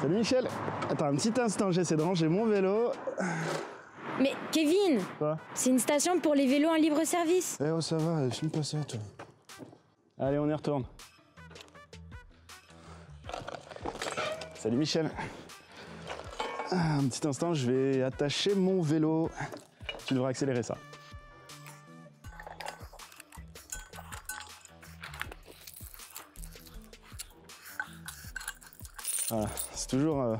Salut Michel. Attends un petit instant, j'essaie de ranger mon vélo. Mais Kevin, Quoi? C'est une station pour les vélos en libre service. Eh oh ça va, filme pas ça toi. Allez on y retourne. Salut Michel. Un petit instant, je vais attacher mon vélo. Tu devrais accélérer ça. Voilà, c'est toujours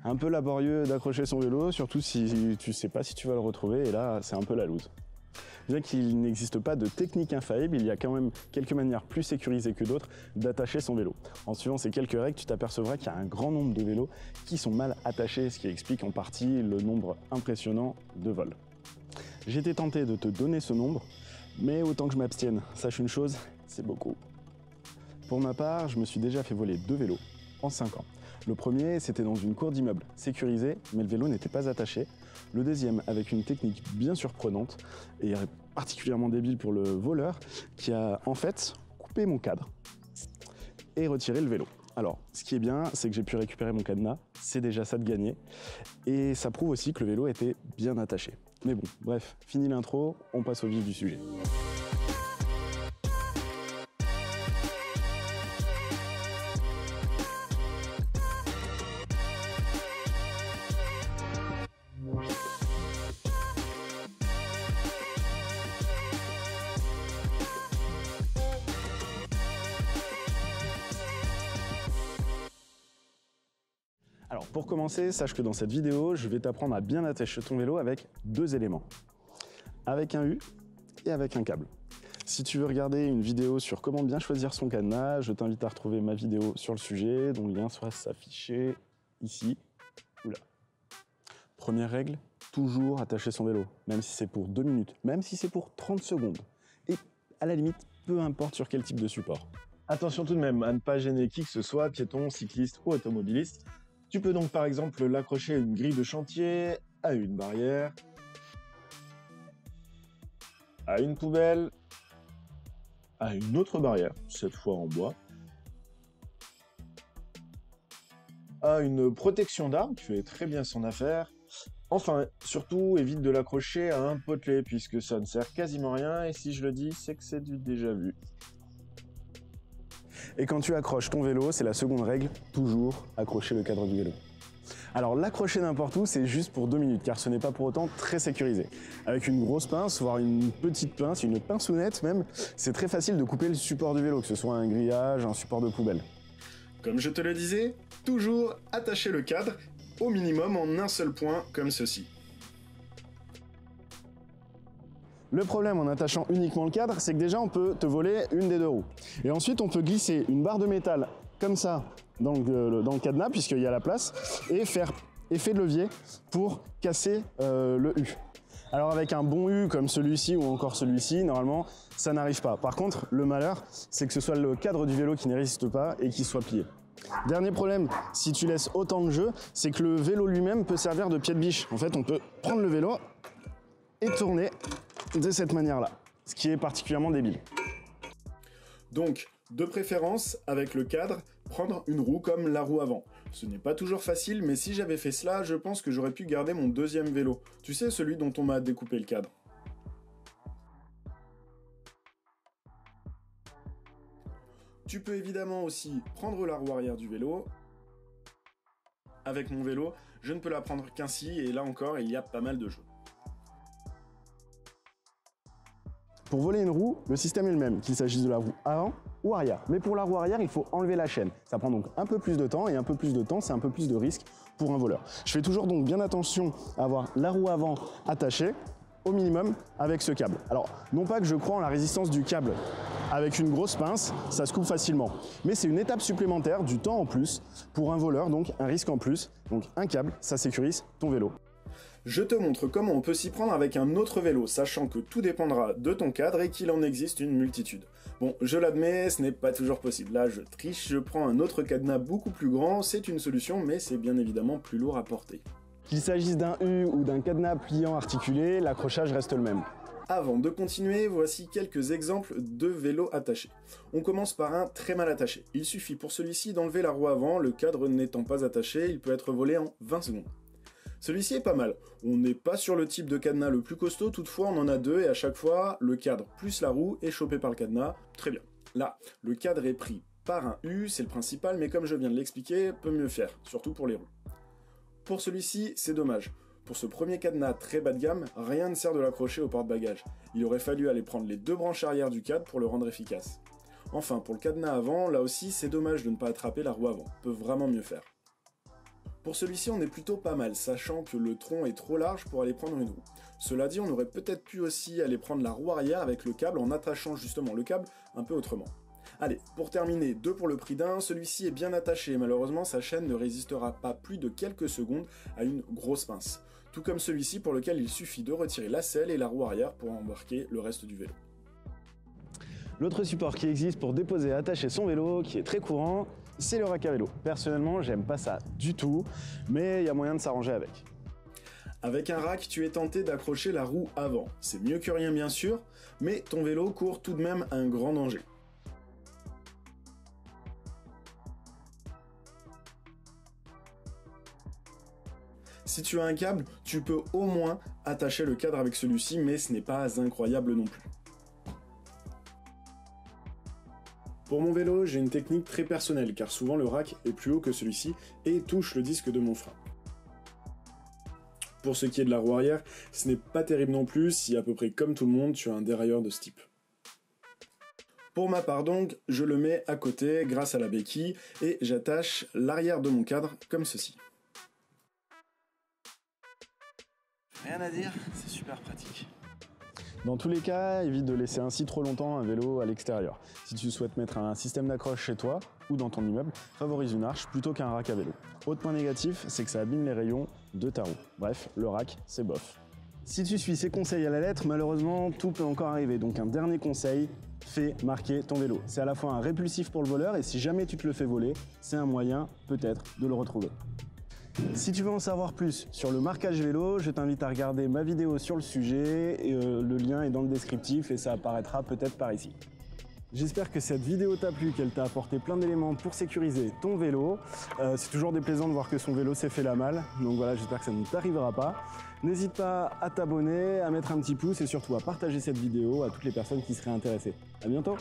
un peu laborieux d'accrocher son vélo, surtout si tu sais pas si tu vas le retrouver, et là c'est un peu la loose. Bien qu'il n'existe pas de technique infaillible, il y a quand même quelques manières plus sécurisées que d'autres d'attacher son vélo. En suivant ces quelques règles, tu t'apercevras qu'il y a un grand nombre de vélos qui sont mal attachés, ce qui explique en partie le nombre impressionnant de vols. J'étais tenté de te donner ce nombre, mais autant que je m'abstienne. Sache une chose, c'est beaucoup. Pour ma part, je me suis déjà fait voler 2 vélos en 5 ans. Le premier, c'était dans une cour d'immeuble sécurisée, mais le vélo n'était pas attaché. Le deuxième, avec une technique bien surprenante et particulièrement débile pour le voleur, qui a en fait coupé mon cadre et retiré le vélo. Alors, ce qui est bien, c'est que j'ai pu récupérer mon cadenas, c'est déjà ça de gagner, et ça prouve aussi que le vélo était bien attaché. Mais bon, bref, fini l'intro, on passe au vif du sujet. Alors pour commencer, sache que dans cette vidéo, je vais t'apprendre à bien attacher ton vélo avec 2 éléments. Avec un U et avec un câble. Si tu veux regarder une vidéo sur comment bien choisir son cadenas, je t'invite à retrouver ma vidéo sur le sujet, dont le lien sera s'afficher ici ou là. Première règle, toujours attacher son vélo, même si c'est pour 2 minutes, même si c'est pour 30 secondes. Et à la limite, peu importe sur quel type de support. Attention tout de même à ne pas gêner qui que ce soit, piéton, cycliste ou automobiliste. Tu peux donc par exemple l'accrocher à une grille de chantier, à une barrière, à une poubelle, à une autre barrière, cette fois en bois, à une protection d'arbre qui fait très bien son affaire. Enfin, surtout évite de l'accrocher à un potelet puisque ça ne sert quasiment à rien et si je le dis, c'est que c'est du déjà vu. Et quand tu accroches ton vélo, c'est la seconde règle, toujours accrocher le cadre du vélo. Alors l'accrocher n'importe où, c'est juste pour 2 minutes, car ce n'est pas pour autant très sécurisé. Avec une grosse pince, voire une petite pince, une pinceounette même, c'est très facile de couper le support du vélo, que ce soit un grillage, un support de poubelle. Comme je te le disais, toujours attacher le cadre, au minimum en un seul point, comme ceci. Le problème en attachant uniquement le cadre, c'est que déjà on peut te voler une des 2 roues. Et ensuite on peut glisser une barre de métal comme ça dans le cadenas, puisqu'il y a la place, et faire effet de levier pour casser le U. Alors avec un bon U comme celui-ci ou encore celui-ci, normalement ça n'arrive pas. Par contre, le malheur, c'est que ce soit le cadre du vélo qui ne résiste pas et qui soit plié. Dernier problème, si tu laisses autant de jeu, c'est que le vélo lui-même peut servir de pied de biche. En fait, on peut prendre le vélo et tourner de cette manière-là, ce qui est particulièrement débile. Donc, de préférence, avec le cadre, prendre une roue comme la roue avant. Ce n'est pas toujours facile, mais si j'avais fait cela, je pense que j'aurais pu garder mon deuxième vélo. Tu sais, celui dont on m'a découpé le cadre. Tu peux évidemment aussi prendre la roue arrière du vélo. Avec mon vélo, je ne peux la prendre qu'ainsi, et là encore, il y a pas mal de jeux. Pour voler une roue, le système est le même, qu'il s'agisse de la roue avant ou arrière. Mais pour la roue arrière, il faut enlever la chaîne. Ça prend donc un peu plus de temps, et un peu plus de temps, c'est un peu plus de risque pour un voleur. Je fais toujours donc bien attention à avoir la roue avant attachée, au minimum, avec ce câble. Alors, non pas que je crois en la résistance du câble. Avec une grosse pince, ça se coupe facilement. Mais c'est une étape supplémentaire, du temps en plus, pour un voleur, donc un risque en plus. Donc un câble, ça sécurise ton vélo. Je te montre comment on peut s'y prendre avec un autre vélo, sachant que tout dépendra de ton cadre et qu'il en existe une multitude. Bon, je l'admets, ce n'est pas toujours possible. Là, je triche, je prends un autre cadenas beaucoup plus grand, c'est une solution, mais c'est bien évidemment plus lourd à porter. Qu'il s'agisse d'un U ou d'un cadenas pliant articulé, l'accrochage reste le même. Avant de continuer, voici quelques exemples de vélos attachés. On commence par un très mal attaché. Il suffit pour celui-ci d'enlever la roue avant, le cadre n'étant pas attaché, il peut être volé en 20 secondes. Celui-ci est pas mal. On n'est pas sur le type de cadenas le plus costaud, toutefois on en a deux et à chaque fois, le cadre plus la roue est chopé par le cadenas. Très bien. Là, le cadre est pris par un U, c'est le principal, mais comme je viens de l'expliquer, peut mieux faire, surtout pour les roues. Pour celui-ci, c'est dommage. Pour ce premier cadenas très bas de gamme, rien ne sert de l'accrocher au porte-bagages. Il aurait fallu aller prendre les deux branches arrière du cadre pour le rendre efficace. Enfin, pour le cadenas avant, là aussi, c'est dommage de ne pas attraper la roue avant. Peut vraiment mieux faire. Pour celui-ci, on est plutôt pas mal, sachant que le tronc est trop large pour aller prendre une roue. Cela dit, on aurait peut-être pu aussi aller prendre la roue arrière avec le câble en attachant justement le câble un peu autrement. Allez, pour terminer, 2 pour le prix d'un, celui-ci est bien attaché et malheureusement sa chaîne ne résistera pas plus de quelques secondes à une grosse pince. Tout comme celui-ci pour lequel il suffit de retirer la selle et la roue arrière pour embarquer le reste du vélo. L'autre support qui existe pour déposer et attacher son vélo, qui est très courant, c'est le rack à vélo. Personnellement, j'aime pas ça du tout, mais il y a moyen de s'arranger avec. Avec un rack, tu es tenté d'accrocher la roue avant. C'est mieux que rien bien sûr, mais ton vélo court tout de même un grand danger. Si tu as un câble, tu peux au moins attacher le cadre avec celui-ci, mais ce n'est pas incroyable non plus. Pour mon vélo, j'ai une technique très personnelle, car souvent le rack est plus haut que celui-ci et touche le disque de mon frein. Pour ce qui est de la roue arrière, ce n'est pas terrible non plus si à peu près comme tout le monde, tu as un dérailleur de ce type. Pour ma part donc, je le mets à côté grâce à la béquille et j'attache l'arrière de mon cadre comme ceci. Rien à dire, c'est super pratique. Dans tous les cas, évite de laisser ainsi trop longtemps un vélo à l'extérieur. Si tu souhaites mettre un système d'accroche chez toi ou dans ton immeuble, favorise une arche plutôt qu'un rack à vélo. Autre point négatif, c'est que ça abîme les rayons de ta roue. Bref, le rack, c'est bof. Si tu suis ces conseils à la lettre, malheureusement, tout peut encore arriver. Donc un dernier conseil, fais marquer ton vélo. C'est à la fois un répulsif pour le voleur et si jamais tu te le fais voler, c'est un moyen peut-être de le retrouver. Si tu veux en savoir plus sur le marquage vélo, je t'invite à regarder ma vidéo sur le sujet, et le lien est dans le descriptif et ça apparaîtra peut-être par ici. J'espère que cette vidéo t'a plu, qu'elle t'a apporté plein d'éléments pour sécuriser ton vélo. C'est toujours déplaisant de voir que son vélo s'est fait la malle, donc voilà, j'espère que ça ne t'arrivera pas. N'hésite pas à t'abonner, à mettre un petit pouce et surtout à partager cette vidéo à toutes les personnes qui seraient intéressées. À bientôt!